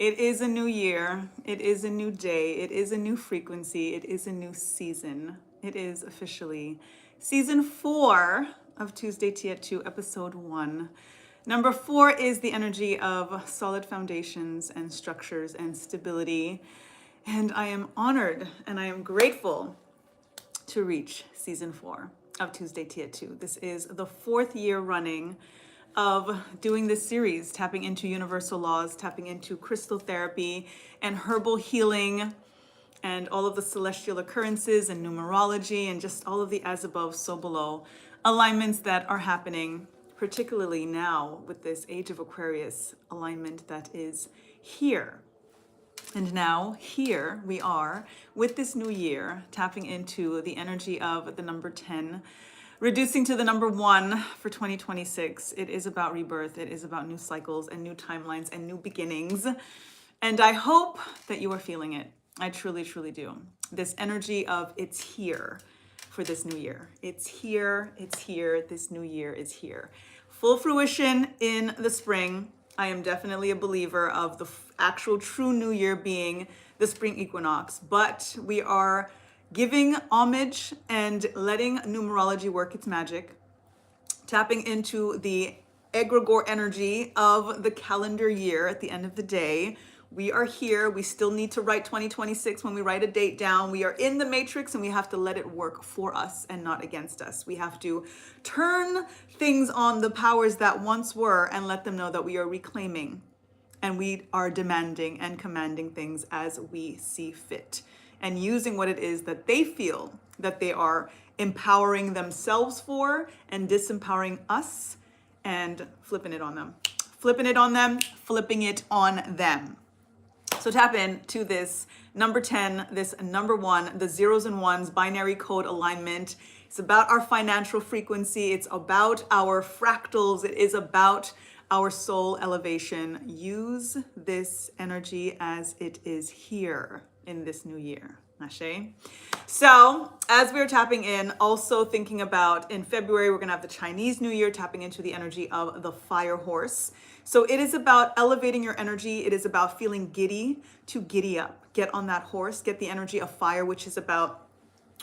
It is a new year. It is a new day. It is a new frequency. It is a new season. It is officially season 4 of Tuesday Tea at 2, episode 1. Number 4 is the energy of solid foundations and structures and stability. And I am honored and I am grateful to reach season 4 of Tuesday Tea at 2. This is the 4th year running of doing this series, tapping into universal laws, tapping into crystal therapy and herbal healing and all of the celestial occurrences and numerology and just all of the as above, so below alignments that are happening, particularly now with this age of Aquarius alignment that is here. And now here we are with this new year, tapping into the energy of the number 10, reducing to the number 1 for 2026. It is about rebirth. It is about new cycles and new timelines and new beginnings. And I hope that you are feeling it. I truly, truly do. This energy of it's here for this new year. It's here. It's here. This new year is here. Full fruition in the spring. I am definitely a believer of the actual true new year being the spring equinox, but we are giving homage and letting numerology work its magic, tapping into the egregore energy of the calendar year at the end of the day. We are here. We still need to write 2026 when we write a date down. We are in the matrix and we have to let it work for us and not against us. We have to turn things on the powers that once were and let them know that we are reclaiming and we are demanding and commanding things as we see fit and using what it is that they feel that they are empowering themselves for and disempowering us and flipping it on them. Flipping it on them, flipping it on them. So tap into this number 10, this number 1, the zeros and ones, binary code alignment. It's about our financial frequency. It's about our fractals. It is about our soul elevation. Use this energy as it is here in this new year. Ashe. So as we're tapping in, also thinking about in February, we're going to have the Chinese New Year, tapping into the energy of the fire horse. So it is about elevating your energy. It is about feeling giddy to giddy up. Get on that horse, get the energy of fire, which is about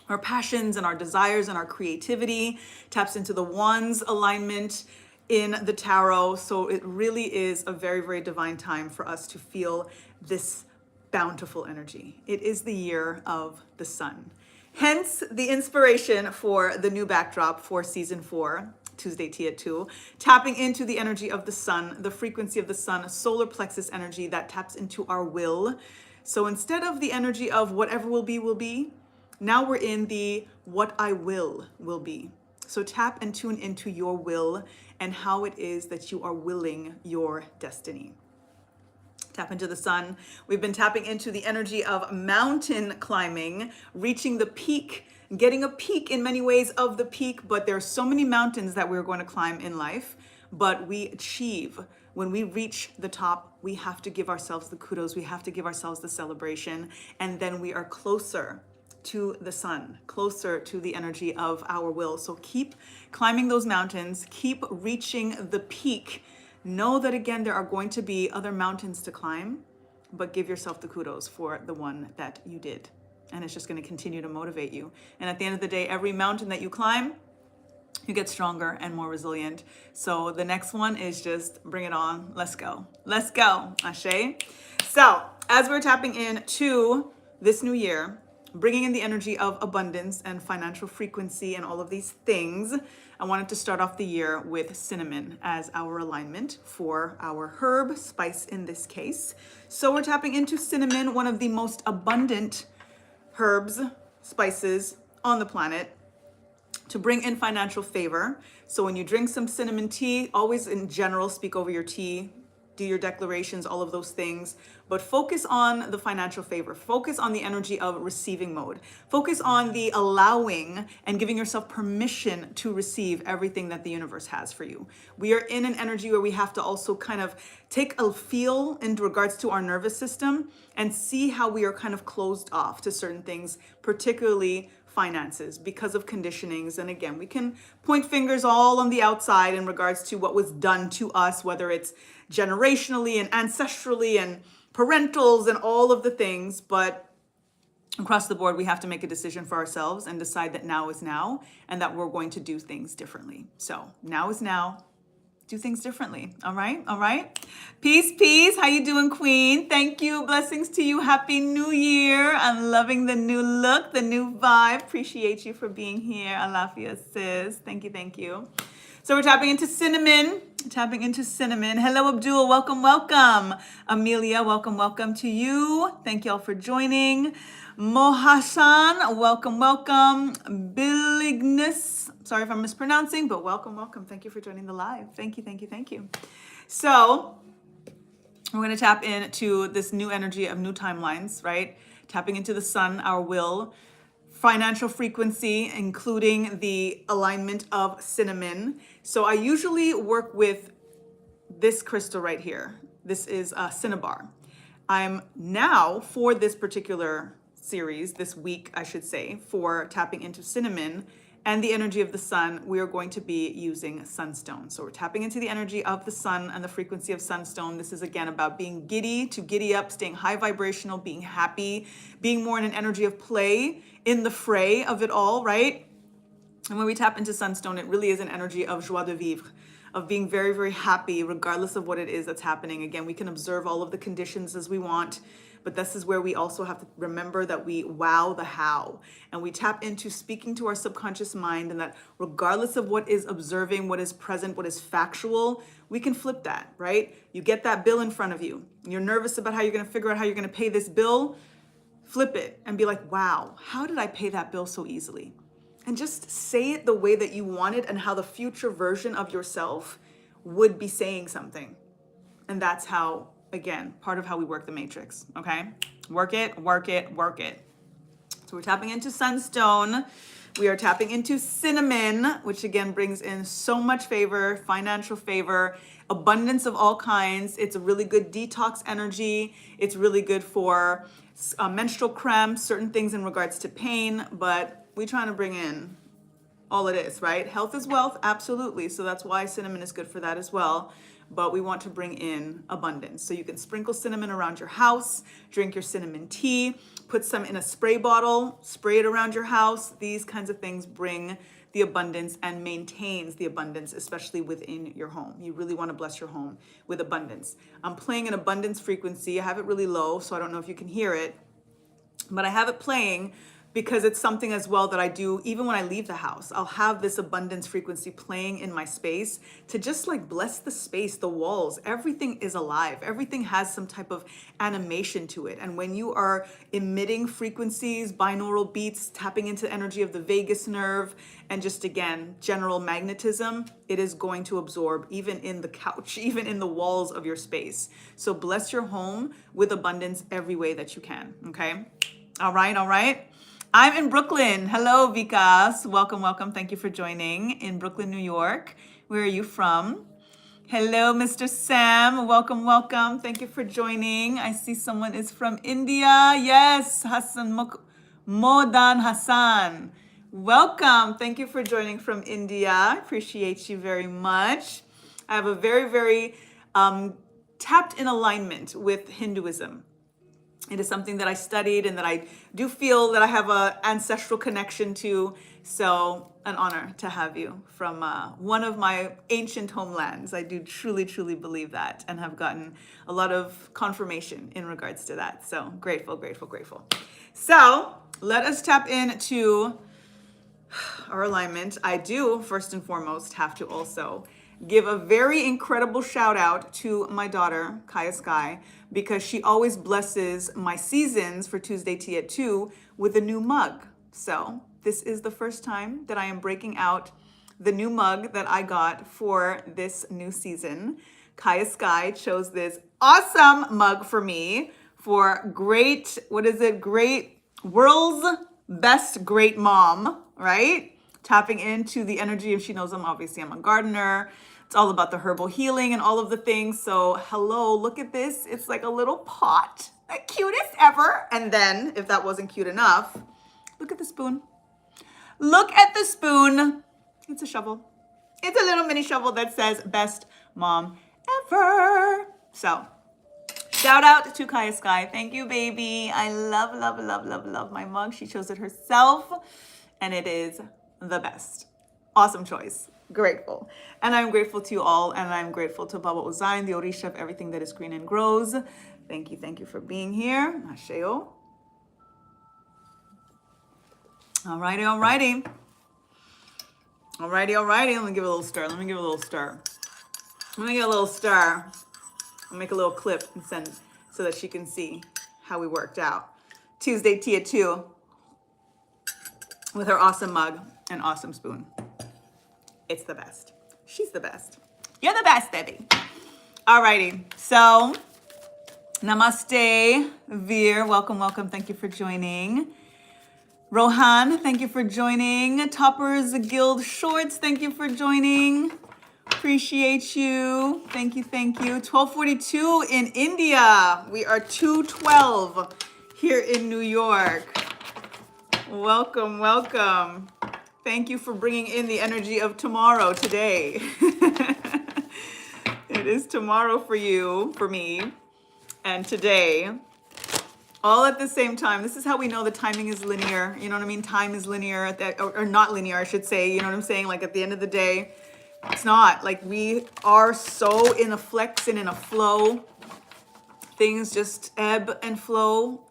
our passions and our desires and our creativity. Taps into the ones alignment in the tarot. So it really is a very, very divine time for us to feel this bountiful energy. It is the year of the sun. Hence the inspiration for the new backdrop for season 4, Tuesday Tea at 2, tapping into the energy of the sun, the frequency of the sun, solar plexus energy that taps into our will. So instead of the energy of whatever will be, now we're in the what I will be. So tap and tune into your will and how it is that you are willing your destiny. Tap into the sun. We've been tapping into the energy of mountain climbing, reaching the peak, getting a peak in many ways of the peak, but there are so many mountains that we're going to climb in life, but we achieve. When we reach the top, we have to give ourselves the kudos. We have to give ourselves the celebration. And then we are closer to the sun, closer to the energy of our will. So keep climbing those mountains, keep reaching the peak. Know that again, there are going to be other mountains to climb, but give yourself the kudos for the one that you did. And it's just going to continue to motivate you. And at the end of the day, every mountain that you climb, you get stronger and more resilient. So the next one is just bring it on. Let's go. Let's go. Ashe. So as we're tapping in to this new year, bringing in the energy of abundance and financial frequency and all of these things, I wanted to start off the year with cinnamon as our alignment for our herb, spice in this case. So we're tapping into cinnamon, one of the most abundant herbs, spices on the planet, to bring in financial favor. So when you drink some cinnamon tea, always in general, speak over your tea, do your declarations, all of those things, but focus on the financial favor. Focus on the energy of receiving mode. Focus on the allowing and giving yourself permission to receive everything that the universe has for you. We are in an energy where we have to also kind of take a feel in regards to our nervous system and see how we are kind of closed off to certain things, particularly finances, because of conditionings. And again, we can point fingers all on the outside in regards to what was done to us, whether it's generationally and ancestrally and parentals and all of the things, but across the board, we have to make a decision for ourselves and decide that now is now and that we're going to do things differently. So now is now. Do things differently. All right. All right. Peace, peace. How you doing, Queen? Thank you. Blessings to you. Happy New Year. I'm loving the new look, the new vibe. Appreciate you for being here. Alafia sis. Thank you. Thank you. So we're tapping into cinnamon. Tapping into cinnamon. Hello, Abdul. Welcome, welcome. Amelia, welcome, welcome to you. Thank you all for joining. Mohassan, welcome, welcome. Billigness, sorry if I'm mispronouncing, but welcome, welcome. Thank you for joining the live. Thank you, thank you, thank you. So we're going to tap into this new energy of new timelines, right? Tapping into the sun, our will, financial frequency, including the alignment of cinnamon. So I usually work with this crystal right here. This is a cinnabar. I'm now, for this particular series, this week, I should say, for tapping into cinnamon and the energy of the sun, we are going to be using sunstone. So we're tapping into the energy of the sun and the frequency of sunstone. This is again about being giddy, to giddy up, staying high vibrational, being happy, being more in an energy of play, in the fray of it all, right? And when we tap into sunstone, it really is an energy of joie de vivre, of being very, very happy, regardless of what it is that's happening. Again, we can observe all of the conditions as we want, but this is where we also have to remember that we wow the how. And we tap into speaking to our subconscious mind, and that regardless of what is observing, what is present, what is factual, we can flip that, right? You get that bill in front of you. You're nervous about how you're going to figure out how you're going to pay this bill. Flip it and be like, wow, how did I pay that bill so easily? And just say it the way that you want it and how the future version of yourself would be saying something. And that's how, again, part of how we work the matrix, okay? Work it, work it, work it. So we're tapping into sunstone. We are tapping into cinnamon, which again brings in so much favor, financial favor, abundance of all kinds. It's a really good detox energy. It's really good for menstrual cramps, certain things in regards to pain, but we're trying to bring in all it is, right? Health is wealth, absolutely. So that's why cinnamon is good for that as well. But we want to bring in abundance. So you can sprinkle cinnamon around your house, drink your cinnamon tea, put some in a spray bottle, spray it around your house. These kinds of things bring the abundance and maintains the abundance, especially within your home. You really want to bless your home with abundance. I'm playing an abundance frequency. I have it really low, so I don't know if you can hear it, but I have it playing because it's something as well that I do even when I leave the house. I'll have this abundance frequency playing in my space to just like bless the space, the walls. Everything is alive. Everything has some type of animation to it. And when you are emitting frequencies, binaural beats, tapping into the energy of the vagus nerve, and just again, general magnetism, it is going to absorb even in the couch, even in the walls of your space. So bless your home with abundance every way that you can, okay? All right, all right. I'm in Brooklyn. Hello, Vikas. Welcome, welcome. Thank you for joining in Brooklyn, New York. Where are you from? Hello, Mr. Sam. Welcome, welcome. Thank you for joining. I see someone is from India. Yes, Modan Hassan. Welcome. Thank you for joining from India. I appreciate you very much. I have a very, very tapped in alignment with Hinduism. It is something that I studied and that I do feel that I have an ancestral connection to. So an honor to have you from one of my ancient homelands. I do truly, truly believe that and have gotten a lot of confirmation in regards to that. So grateful, grateful, grateful. So let us tap into our alignment. I do, first and foremost, have to also give a very incredible shout out to my daughter, Kaya Sky, because she always blesses my seasons for Tuesday Tea at 2 with a new mug. So this is the first time that I am breaking out the new mug that I got for this new season. Kaya Sky chose this awesome mug for me for great, great world's best great mom, right? Tapping into the energy of, she knows I'm a gardener. It's all about the herbal healing and all of the things. So hello, look at this. It's like a little pot, the cutest ever. And then if that wasn't cute enough, look at the spoon. Look at the spoon. It's a shovel. It's a little mini shovel that says best mom ever. So Shout out to Kaya Sky. Thank you, baby. I love, love, love, love, love my mug. She chose it herself, and it is the best. Awesome choice. Grateful. And I'm grateful to you all, and I'm grateful to Baba Uzain, the Orisha of everything that is green and grows. Thank you for being here. Asheo. Alrighty, alrighty. Alrighty, alrighty. Let me give it a little stir. Let me give it a little stir. Let me get a little stir. I'll make a little clip and send so that she can see how we worked out. Tuesday Tia 2 with her awesome mug and awesome spoon. It's the best. She's the best. You're the best, baby. Alrighty. So, namaste, Veer. Welcome, welcome. Thank you for joining. Rohan, thank you for joining. Toppers Guild Shorts, thank you for joining. Appreciate you. Thank you, thank you. 12:42 in India. We are 2:12 here in New York. Welcome, welcome. Thank you for bringing in the energy of tomorrow today. It is tomorrow for you, for me, and today. All at the same time. This is how we know the timing is linear. You know what I mean? Time is linear, or not linear, I should say. You know what I'm saying? Like at the end of the day, it's not. Like we are so in a flex and in a flow. Things just ebb and flow.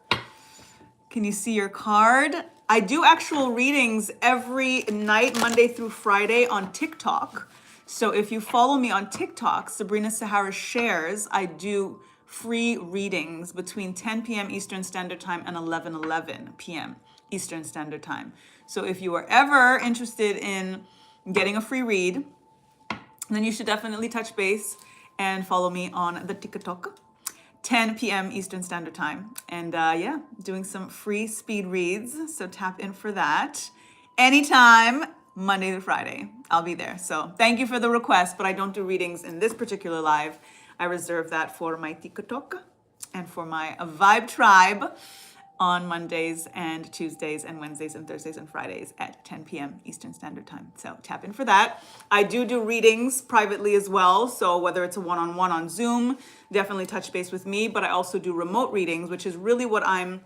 Can you see your card? I do actual readings every night, Monday through Friday on TikTok. So if you follow me on TikTok, Sabrina Sahara Shares, I do free readings between 10 p.m. Eastern Standard Time and 11 p.m. Eastern Standard Time. So if you are ever interested in getting a free read, then you should definitely touch base and follow me on the TikTok, 10 p.m. Eastern Standard Time. And yeah, doing some free speed reads. So tap in for that. Anytime, Monday to Friday, I'll be there. So thank you for the request, but I don't do readings in this particular live. I reserve that for my TikTok and for my Vibe Tribe on Mondays and Tuesdays and Wednesdays and Thursdays and Fridays at 10 p.m. Eastern Standard Time. So tap in for that. I do readings privately as well. So whether it's a one-on-one on Zoom, definitely touch base with me. But I also do remote readings, which is really what I'm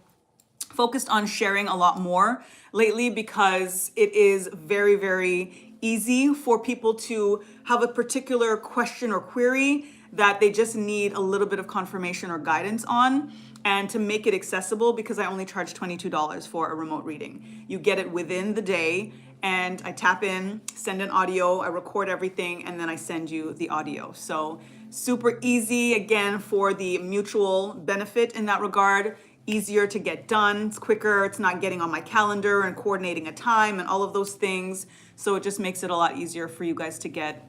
focused on sharing a lot more lately, because it is very, very easy for people to have a particular question or query that they just need a little bit of confirmation or guidance on, and to make it accessible, because I only charge $22 for a remote reading. You get it within the day, and I tap in, send an audio, I record everything, and then I send you the audio. So super easy, again, for the mutual benefit in that regard. Easier to get done, it's quicker, it's not getting on my calendar and coordinating a time and all of those things. So it just makes it a lot easier for you guys to get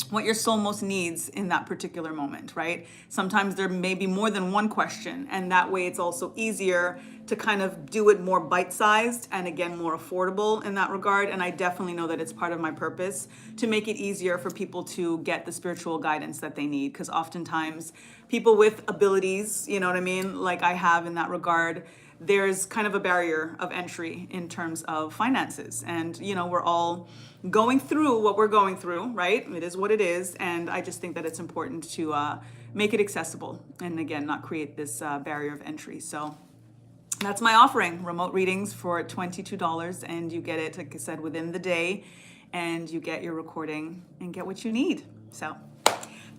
what your soul most needs in that particular moment, right? Sometimes there may be more than one question, and that way it's also easier to kind of do it more bite-sized and again, more affordable in that regard. And I definitely know that it's part of my purpose to make it easier for people to get the spiritual guidance that they need. Because oftentimes people with abilities, you know what I mean, like I have in that regard, there's kind of a barrier of entry in terms of finances. And, you know, we're all going through what we're going through, right? It is what it is. And I just think that it's important to make it accessible and, again, not create this barrier of entry. So that's my offering, remote readings for $22. And you get it, like I said, within the day. And you get your recording and get what you need. So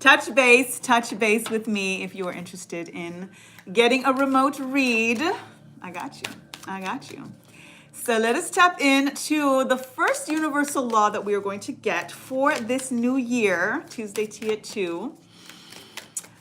touch base with me if you are interested in getting a remote read. I got you. So let us tap into the first universal law that we are going to get for this new year, Tuesday Tea at 2.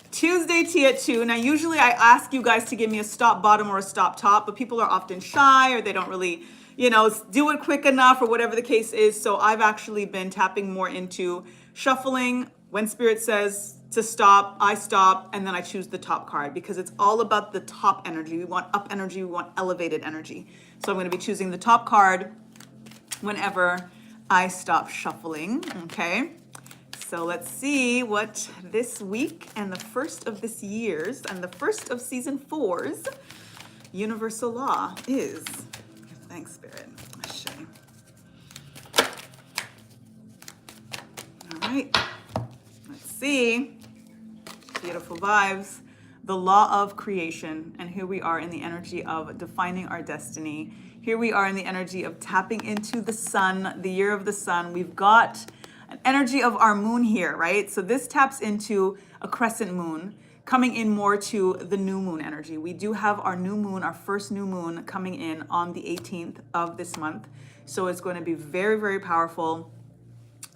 Tuesday Tea at 2. Now, usually I ask you guys to give me a stop bottom or a stop top, but people are often shy or they don't really, you know, do it quick enough or whatever the case is. So I've actually been tapping more into shuffling. When Spirit says to stop, I stop, and then I choose the top card, because it's all about the top energy. We want up energy, we want elevated energy. So I'm going to be choosing the top card whenever I stop shuffling, okay? So let's see what this week and the first of this year's and the first of season 4's universal law is. Thanks, Spirit. All right. See, beautiful vibes. the law of creation, and here we are in the energy of defining our destiny. Here we are in the energy of tapping into the sun, the year of the sun. We've got an energy of our moon here, right? So this taps into a crescent moon, coming in more to the new moon energy. We do have our new moon, our first new moon coming in on the 18th of this month. So it's going to be very, very powerful.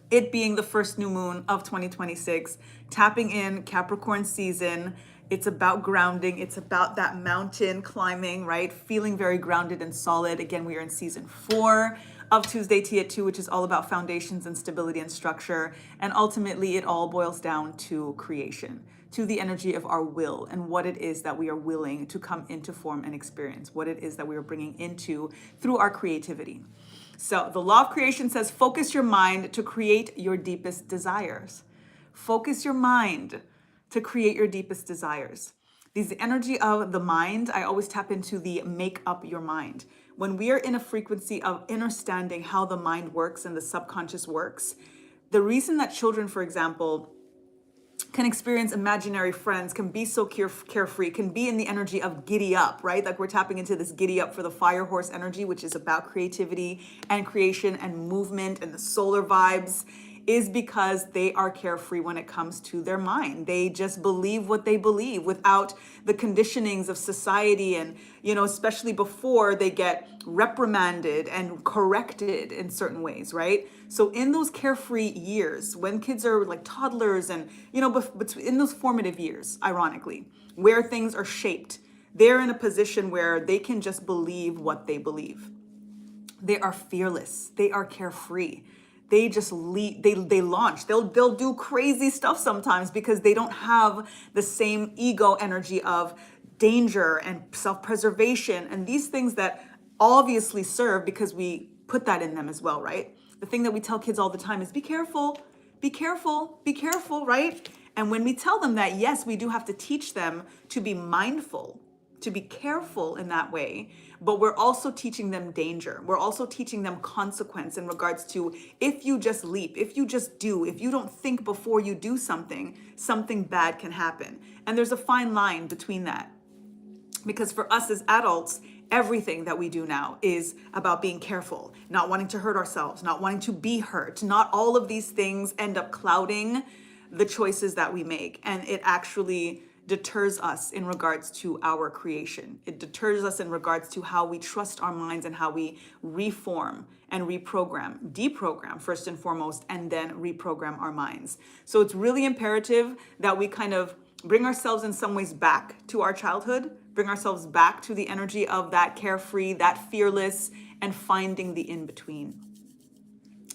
It being the first new moon of 2026, tapping in Capricorn season. It's about grounding. It's about that mountain climbing, right? Feeling very grounded and solid. Again, we are in season 4 of Tuesday Tea at 2, which is all about foundations and stability and structure. And ultimately, it all boils down to creation, to the energy of our will and what it is that we are willing to come into form and experience, what it is that we are bringing into through our creativity. So the law of creation says, focus your mind to create your deepest desires. Focus your mind to create your deepest desires. The energy of the mind, I always tap into the make up your mind. When we are in a frequency of understanding how the mind works and the subconscious works, the reason that children, for example, can experience imaginary friends, can be so carefree, can be in the energy of giddy up, right? Like we're tapping into this giddy up for the fire horse energy, which is about creativity and creation and movement and the solar vibes, is because they are carefree when it comes to their mind. They just believe what they believe without the conditionings of society and, especially before they get reprimanded and corrected in certain ways, right? So in those carefree years, when kids are like toddlers and, in those formative years, ironically, where things are shaped, they're in a position where they can just believe what they believe. They are fearless. They are carefree. They just lead, they launch. They'll do crazy stuff sometimes because they don't have the same ego energy of danger and self-preservation and these things that obviously serve because we put that in them as well, right? The thing that we tell kids all the time is be careful, be careful, be careful, right? And when we tell them that, yes, we do have to teach them to be mindful, to be careful in that way, but we're also teaching them danger. We're also teaching them consequence in regards to if you just leap, if you just do, if you don't think before you do something, something bad can happen. And there's a fine line between that. Because for us as adults, everything that we do now is about being careful, not wanting to hurt ourselves, not wanting to be hurt. Not all of these things end up clouding the choices that we make. And it actually deters us in regards to our creation. It deters us in regards to how we trust our minds and how we reform and deprogram first and foremost, and then reprogram our minds. So it's really imperative that we kind of bring ourselves in some ways back to our childhood, bring ourselves back to the energy of that carefree, that fearless, and finding the in-between.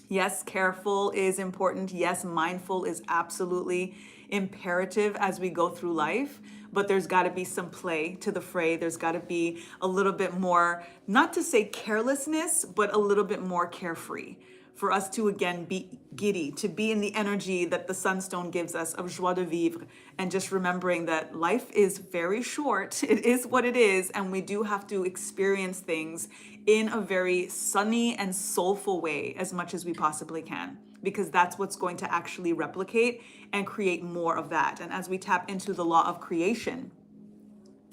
Yes, careful is important. Yes, mindful is absolutely imperative as we go through life, but there's got to be some play to the fray. There's got to be a little bit more, not to say carelessness, but a little bit more carefree for us to, again, be giddy, to be in the energy that the sunstone gives us of joie de vivre, and just remembering that life is very short. It is what it is, and we do have to experience things in a very sunny and soulful way as much as we possibly can, because that's what's going to actually replicate and create more of that. And as we tap into the law of creation,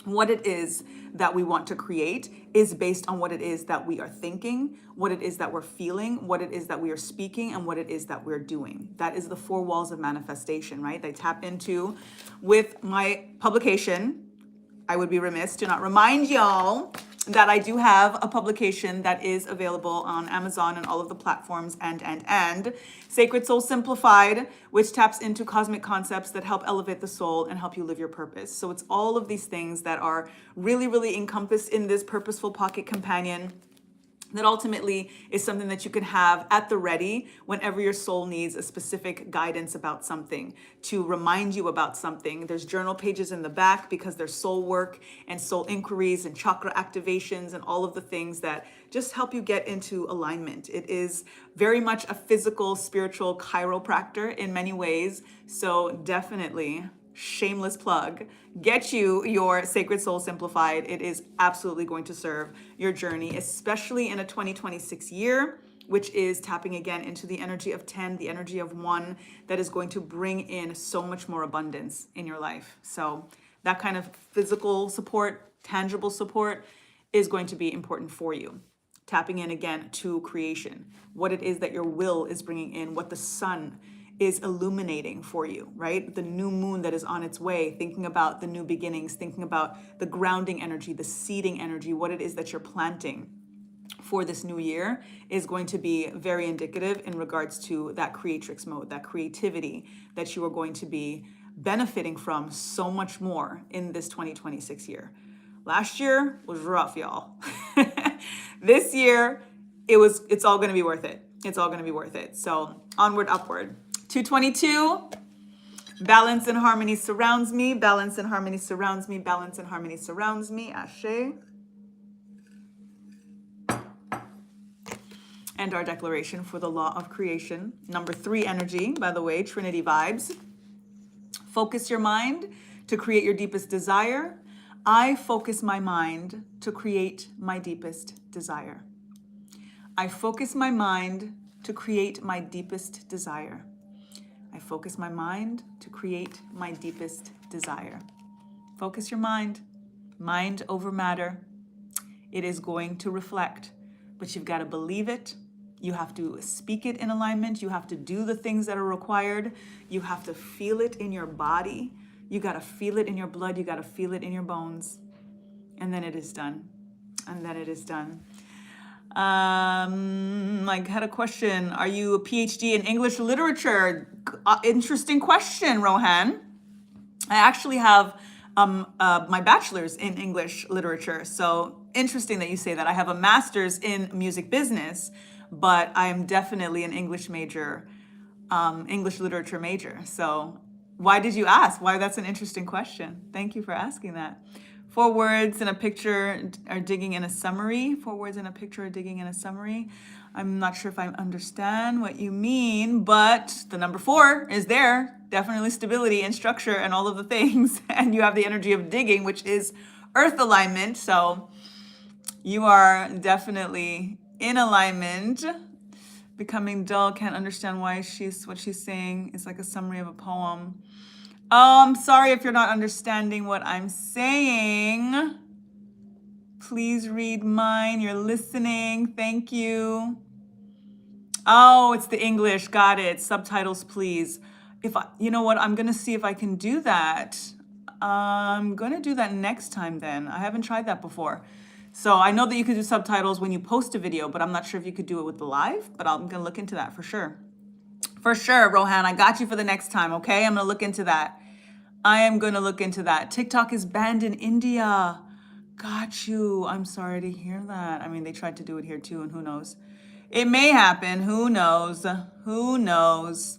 what it is that we want to create is based on what it is that we are thinking, what it is that we're feeling, what it is that we are speaking, and what it is that we're doing. That is the 4 walls of manifestation, right? I tap into with my publication. I would be remiss to not remind y'all that I do have a publication that is available on Amazon and all of the platforms and Sacred Soul Simplified, which taps into cosmic concepts that help elevate the soul and help you live your purpose. So it's all of these things that are really, really encompassed in this purposeful pocket companion that ultimately is something that you can have at the ready whenever your soul needs a specific guidance about something, to remind you about something. There's journal pages in the back because there's soul work and soul inquiries and chakra activations and all of the things that just help you get into alignment. It is very much a physical, spiritual chiropractor in many ways. So definitely, shameless plug, get you your Sacred Soul Simplified. It is absolutely going to serve your journey, especially in a 2026 year, which is tapping again into the energy of 10, the energy of 1, that is going to bring in so much more abundance in your life. So That kind of physical support, tangible support is going to be important for you. Tapping in again to creation, what it is that your will is bringing in, what the sun is illuminating for you, right? The new moon that is on its way, thinking about the new beginnings, thinking about the grounding energy, the seeding energy, what it is that you're planting for this new year is going to be very indicative in regards to that creatrix mode, that creativity that you are going to be benefiting from so much more in this 2026 year. Last year was rough, y'all. This year, it's all going to be worth it. It's all going to be worth it. So onward, upward. 222, balance and harmony surrounds me. Balance and harmony surrounds me. Balance and harmony surrounds me. Ashe. And our declaration for the law of creation. Number 3 energy, by the way, Trinity vibes. Focus your mind to create your deepest desire. I focus my mind to create my deepest desire. I focus my mind to create my deepest desire. I focus my mind to create my deepest desire. Focus your mind. Mind over matter. It is going to reflect, but you've got to believe it. You have to speak it in alignment. You have to do the things that are required. You have to feel it in your body. You got to feel it in your blood. You got to feel it in your bones. And then it is done. And then it is done. I had a question. Are you a PhD in English literature? Interesting question, Rohan. I actually have my bachelor's in English literature. So interesting that you say that. I have a master's in music business, but I am definitely an English major, English literature major. So why did you ask? Why, that's an interesting question. Thank you for asking that. 4 words in a picture are digging in a summary. 4 words in a picture are digging in a summary. I'm not sure if I understand what you mean, but the number 4 is there. Definitely stability and structure and all of the things. And you have the energy of digging, which is earth alignment. So you are definitely in alignment. Becoming dull, can't understand why what she's saying is like a summary of a poem. Oh, I'm sorry if you're not understanding what I'm saying. Please read mine. You're listening. Thank you. Oh, it's the English. Got it. Subtitles, please. You know what? I'm going to see if I can do that. I'm going to do that next time then. I haven't tried that before. So I know that you could do subtitles when you post a video, but I'm not sure if you could do it with the live, but I'm going to look into that for sure. For sure, Rohan, I got you for the next time, okay? I'm going to look into that. I am going to look into that. TikTok is banned in India. Got you. I'm sorry to hear that. I mean, they tried to do it here too, and who knows? It may happen. Who knows? Who knows?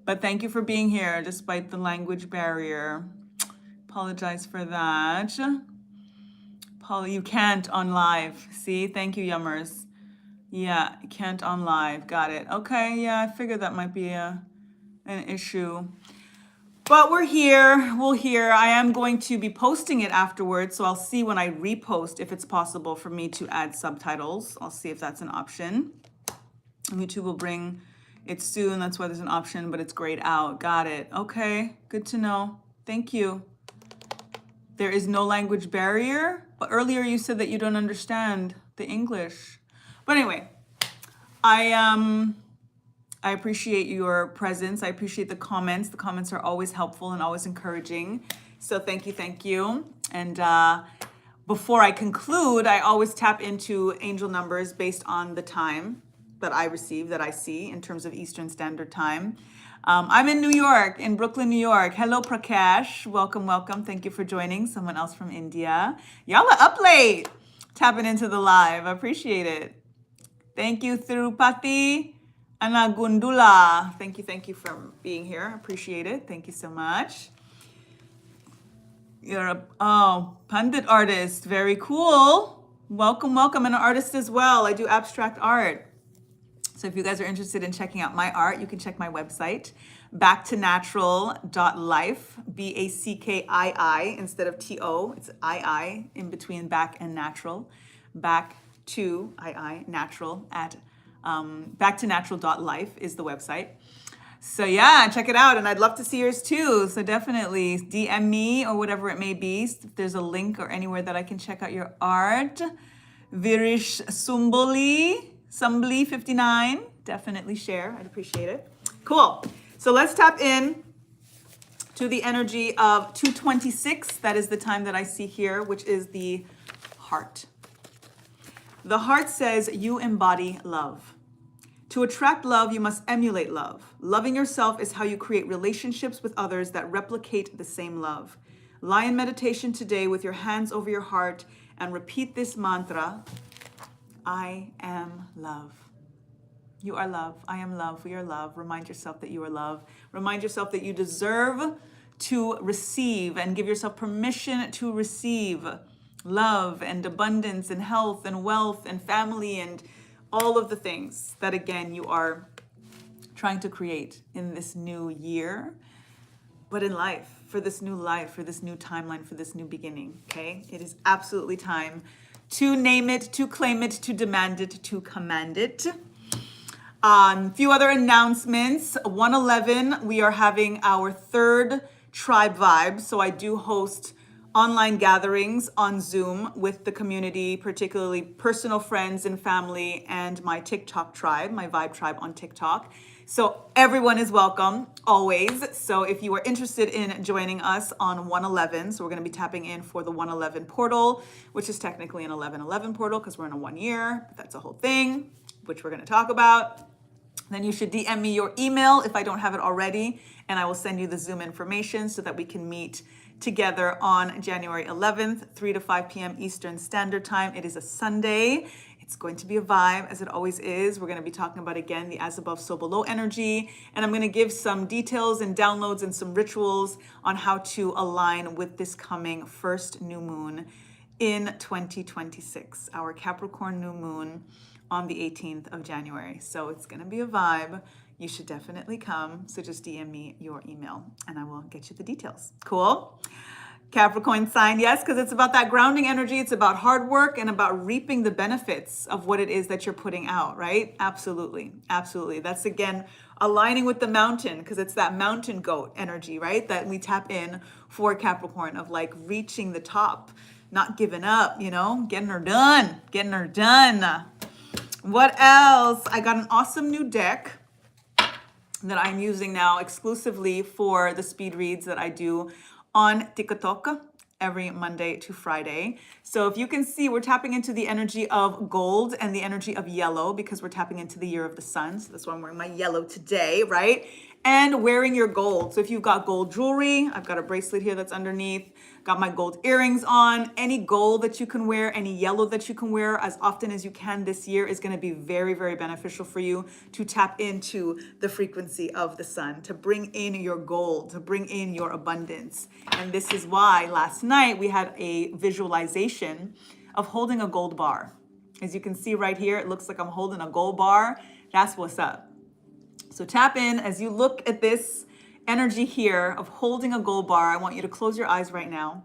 But thank you for being here despite the language barrier. Apologize for that. Paula, you can't on live. See? Thank you, Yummers. Yeah, can't on live. Got it. Okay, yeah, I figured that might be an issue. But we're here. We'll hear. I am going to be posting it afterwards, so I'll see when I repost if it's possible for me to add subtitles. I'll see if that's an option. YouTube will bring it soon. That's why there's an option, but it's grayed out. Got it. Okay, good to know. Thank you. There is no language barrier, but earlier you said that you don't understand the English. But anyway, I appreciate your presence. I appreciate the comments. The comments are always helpful and always encouraging. So thank you, thank you. And before I conclude, I always tap into angel numbers based on the time that I receive, that I see in terms of Eastern Standard Time. I'm in New York, in Brooklyn, New York. Hello, Prakash. Welcome, welcome. Thank you for joining. Someone else from India. Y'all are up late, tapping into the live. I appreciate it. Thank you, Thirupati Anagundula. Thank you for being here. I appreciate it. Thank you so much. You're a pundit artist. Very cool. Welcome, welcome. And an artist as well. I do abstract art. So if you guys are interested in checking out my art, you can check my website, backtонatural.life, BACKII instead of TO. It's II in between back and natural. Back to II, natural at backtонatural.life is the website. So yeah, check it out. And I'd love to see yours too. So definitely DM me or whatever it may be. If there's a link or anywhere that I can check out your art. Virish Sumbly 59. Definitely share. I'd appreciate it. Cool. So let's tap in to the energy of 226. That is the time that I see here, which is the heart. The heart says you embody love. To attract love, you must emulate love. Loving yourself is how you create relationships with others that replicate the same love. Lie in meditation today with your hands over your heart and repeat this mantra: I am love. You are love. I am love. We are love. Remind yourself that you are love. Remind yourself that you deserve to receive and give yourself permission to receive love and abundance and health and wealth and family and all of the things that, again, you are trying to create in this new year, but in life, for this new life, for this new timeline, for this new beginning, okay? It is absolutely time to name it, to claim it, to demand it, to command it. Few other announcements. 111, we are having our third Tribe Vibe. So I do host online gatherings on Zoom with the community, particularly personal friends and family, and my TikTok tribe, my Vibe tribe on TikTok. So everyone is welcome, always. So if you are interested in joining us on 111, so we're going to be tapping in for the 111 portal, which is technically an 1111 portal because we're in a 1 year. But that's a whole thing, which we're going to talk about. Then you should DM me your email if I don't have it already, and I will send you the Zoom information so that we can meet together on January 11th, 3 to 5 p.m. Eastern Standard Time. It is a Sunday. It's going to be a vibe, as it always is. We're going to be talking about, again, the as above, so below energy. And I'm going to give some details and downloads and some rituals on how to align with this coming first new moon in 2026, our Capricorn new moon on the 18th of January. So it's going to be a vibe. You should definitely come. So just DM me your email and I will get you the details. Cool. Capricorn sign, yes, because it's about that grounding energy. It's about hard work and about reaping the benefits of what it is that you're putting out, right? Absolutely. Absolutely. That's, again, aligning with the mountain, because it's that mountain goat energy, right? That we tap in for Capricorn, of like reaching the top, not giving up, you know, getting her done. What else? I got an awesome new deck that I'm using now exclusively for the speed reads that I do on TikTok every Monday to Friday. So if you can see, we're tapping into the energy of gold and the energy of yellow because we're tapping into the year of the sun. So that's why I'm wearing my yellow today, right? And wearing your gold. So if you've got gold jewelry, I've got a bracelet here that's underneath, got my gold earrings on. Any gold that you can wear, any yellow that you can wear as often as you can this year is going to be very, very beneficial for you to tap into the frequency of the sun, to bring in your gold, to bring in your abundance. And this is why last night we had a visualization of holding a gold bar. As you can see right here, it looks like I'm holding a gold bar. That's what's up. So tap in as you look at this energy here of holding a gold bar. I want you to close your eyes right now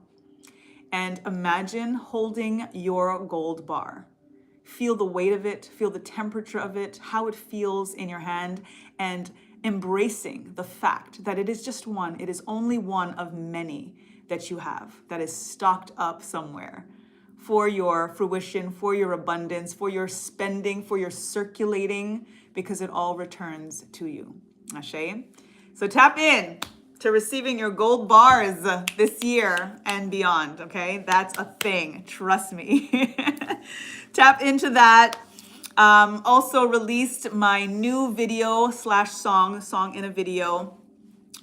and imagine holding your gold bar. Feel the weight of it, feel the temperature of it, how it feels in your hand, and embracing the fact that it is just one. It is only one of many that you have that is stocked up somewhere for your fruition, for your abundance, for your spending, for your circulating, because it all returns to you. Ashe? So tap in to receiving your gold bars this year and beyond, okay? That's a thing, trust me. Tap into that. Also released my new video / song in a video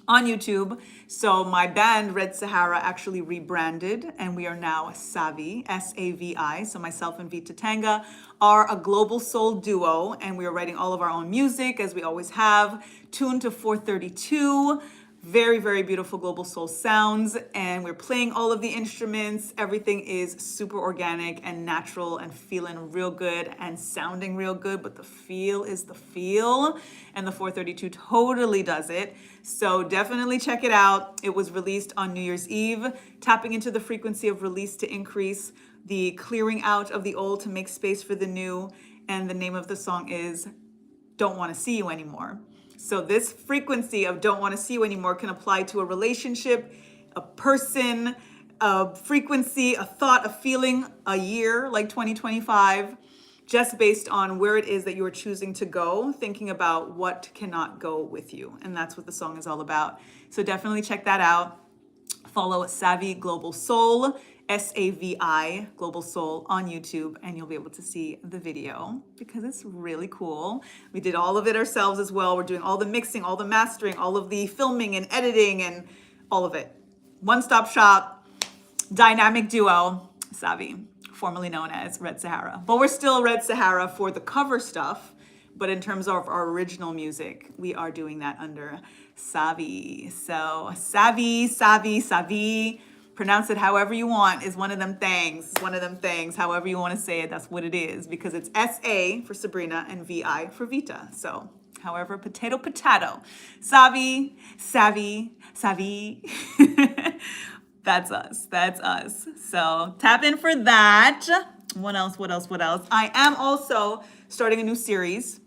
on YouTube. So my band Red Sahara actually rebranded and we are now Savi, S-A-V-I. So myself and Vita Tanga are a global soul duo and we are writing all of our own music as we always have, tuned to 432. Very, very beautiful global soul sounds, and we're playing all of the instruments. Everything is super organic and natural and feeling real good and sounding real good, but the feel is the feel, and the 432 totally does it. So definitely check it out. It was released on New Year's Eve, tapping into the frequency of release to increase the clearing out of the old to make space for the new, and the name of the song is Don't Want to See You Anymore. So this frequency of don't want to see you anymore can apply to a relationship, a person, a frequency, a thought, a feeling, a year like 2025, just based on where it is that you are choosing to go, thinking about what cannot go with you. And that's what the song is all about. So definitely check that out. Follow Savvy Global Soul, SAVI Global Soul on YouTube, and you'll be able to see the video because it's really cool. We did all of it ourselves as well. We're doing all the mixing, all the mastering, all of the filming and editing and all of it. One-stop shop, dynamic duo, Savvy, formerly known as Red Sahara. But we're still Red Sahara for the cover stuff. But in terms of our original music, we are doing that under Savvy. So Savvy, pronounce it however you want, is one of them things. It's one of them things. However you want to say it, that's what it is. Because it's SA for Sabrina and VI for Vita. So however, potato. Savvy. That's us. So tap in for that. What else? I am also starting a new series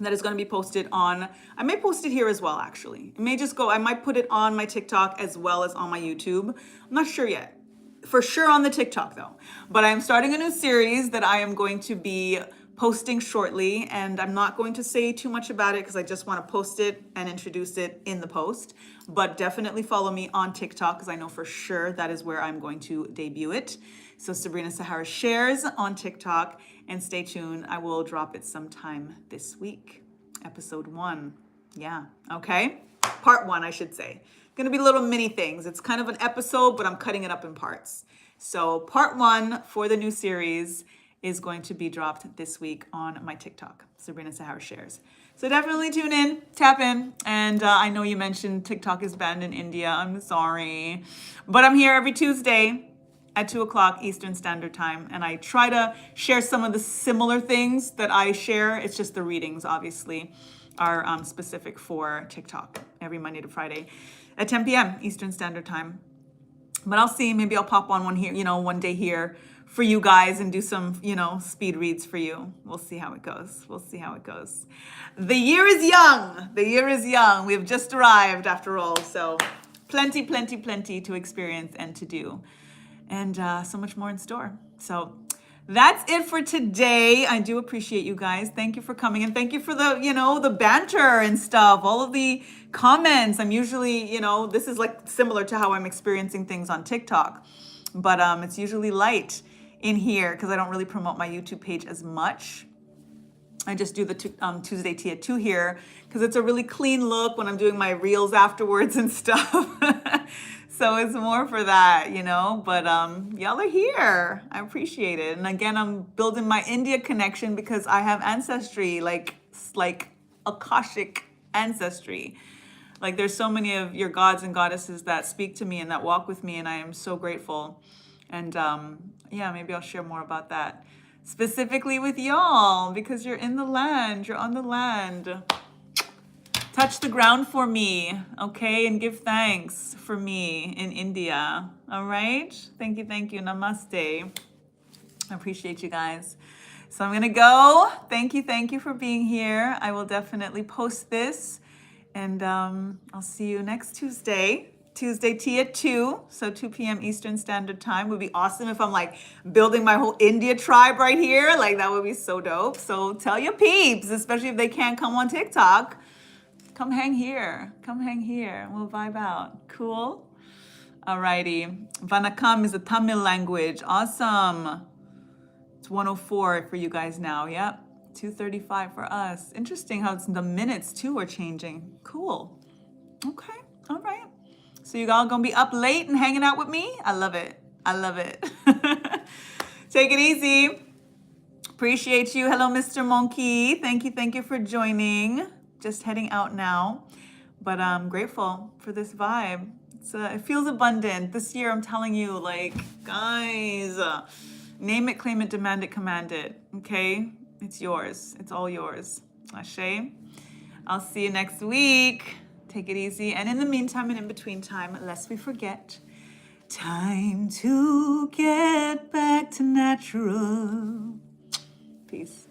that is going to be posted on, I may post it here as well, actually. I might put it on my TikTok as well as on my YouTube. I'm not sure yet. For sure on the TikTok though. But I'm starting a new series that I am going to be posting shortly, and I'm not going to say too much about it because I just want to post it and introduce it in the post. But definitely follow me on TikTok because I know for sure that is where I'm going to debut it. So Sabrina Sahara Shares on TikTok, and stay tuned. I will drop it sometime this week. Episode 1. Yeah, okay? Part 1, I should say. Gonna be little mini things. It's kind of an episode, but I'm cutting it up in parts. So part 1 for the new series is going to be dropped this week on my TikTok, Sabrina Sahara Shares. So definitely tune in, tap in. And I know you mentioned TikTok is banned in India. I'm sorry. But I'm here every Tuesday at 2 o'clock Eastern Standard Time. And I try to share some of the similar things that I share. It's just the readings, obviously, are specific for TikTok every Monday to Friday at 10 p.m. Eastern Standard Time. But I'll see, maybe I'll pop on one here, one day here for you guys and do some, speed reads for you. We'll see how it goes. The year is young. We have just arrived after all. So plenty to experience and to do. And so much more in store. So that's it for today. I do appreciate you guys. Thank you for coming, and thank you for the, the banter and stuff, all of the comments. I'm usually, this is like similar to how I'm experiencing things on TikTok, but it's usually light in here because I don't really promote my YouTube page as much. I just do the Tuesday Tea at 2 here because it's a really clean look when I'm doing my reels afterwards and stuff. So it's more for that, but y'all are here. I appreciate it. And again, I'm building my India connection because I have ancestry, like Akashic ancestry. Like there's so many of your gods and goddesses that speak to me and that walk with me, and I am so grateful. And maybe I'll share more about that specifically with y'all because you're in the land, you're on the land. Touch the ground for me, okay? And give thanks for me in India, all right? Thank you. Namaste. I appreciate you guys. So I'm gonna go. Thank you for being here. I will definitely post this, and I'll see you next Tuesday. Tuesday tea at 2, so 2 p.m. Eastern Standard Time. Would be awesome if I'm like building my whole India tribe right here. Like that would be so dope. So tell your peeps, especially if they can't come on TikTok. Come hang here. We'll vibe out. Cool? Alrighty. Vanakkam is a Tamil language. Awesome. It's 1:04 for you guys now. Yep. 2:35 for us. Interesting how the minutes too are changing. Cool. Okay. All right. So you all gonna be up late and hanging out with me? I love it. Take it easy. Appreciate you. Hello, Mr. Monkey. Thank you for joining. Just heading out now, but I'm grateful for this vibe. It feels abundant this year. I'm telling you, like, guys, name it, claim it, demand it, command it. Okay, it's yours. It's all yours. Ashe. I'll see you next week. Take it easy, and in the meantime and in between time, lest we forget, time to get back to natural. Peace.